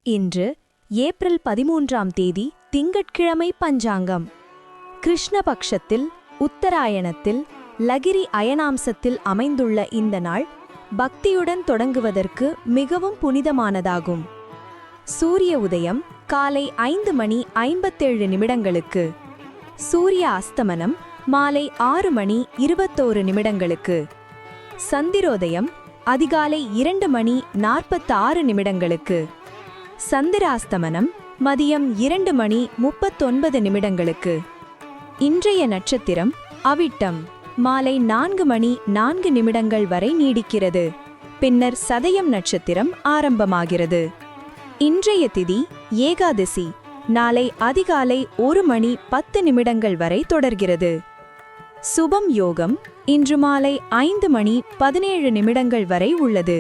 இன்று ஏப்ரல் 13ஆம் தேதி திங்கட்கிழமை பஞ்சாங்கம். கிருஷ்ணபக்ஷத்தில் உத்தராயணத்தில் லகிரி அயனாம்சத்தில் அமைந்துள்ள இந்த நாள் பக்தியுடன் தொடங்குவதற்கு மிகவும் புனிதமானதாகும். சூரிய உதயம் காலை 5:57 சூரிய அஸ்தமனம் மாலை 6:21. சந்திரோதயம் அதிகாலை 2:46. சந்திராஸ்தமனம் மதியம் 2:39. இன்றைய நட்சத்திரம் அவிட்டம் மாலை 4:04 வரை நீடிக்கிறது. பின்னர் சதயம் நட்சத்திரம் ஆரம்பமாகிறது. இன்றைய திதி ஏகாதசி நாளை அதிகாலை 1:10 வரை தொடர்கிறது. சுபம் யோகம் இன்று மாலை 5:17 வரை உள்ளது.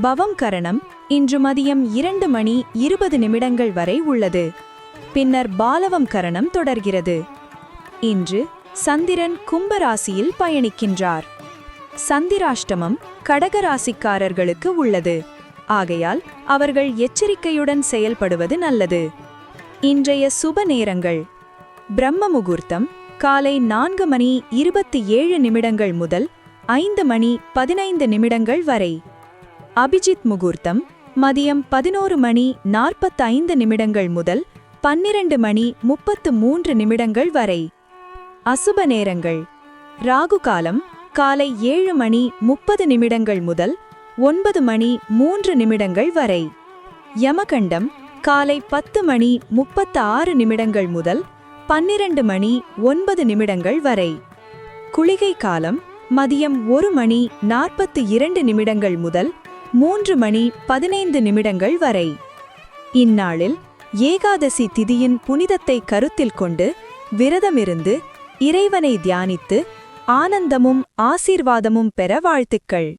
பவம் கரணம் இன்று மதியம் 2:20 வரை உள்ளது. பின்னர் பாலவம் கரணம் தொடர்கிறது. இன்று சந்திரன் கும்பராசியில் பயணிக்கின்றார். சந்திராஷ்டமம் கடகராசிக்காரர்களுக்கு உள்ளது. ஆகையால் அவர்கள் எச்சரிக்கையுடன் செயல்படுவது நல்லது. இன்றைய சுப நேரங்கள்: பிரம்ம முகூர்த்தம் காலை 4:27 முதல் 5:15 வரை. அபிஜித் முகூர்த்தம் மதியம் 11:45 முதல் 12:33 வரை. அசுப நேரங்கள்: ராகு காலம் காலை 7:30 முதல் 9:03 வரை. யமகண்டம் காலை 10:36 முதல் 12:09 வரை. குளிகை காலம் மதியம் 1:42 முதல் 3:15 வரை. இந்நாளில் ஏகாதசி திதியின் புனிதத்தை கருத்தில் கொண்டு விரதமிருந்து இறைவனை தியானித்து ஆனந்தமும் ஆசீர்வாதமும் பெற வாழ்த்துக்கள்.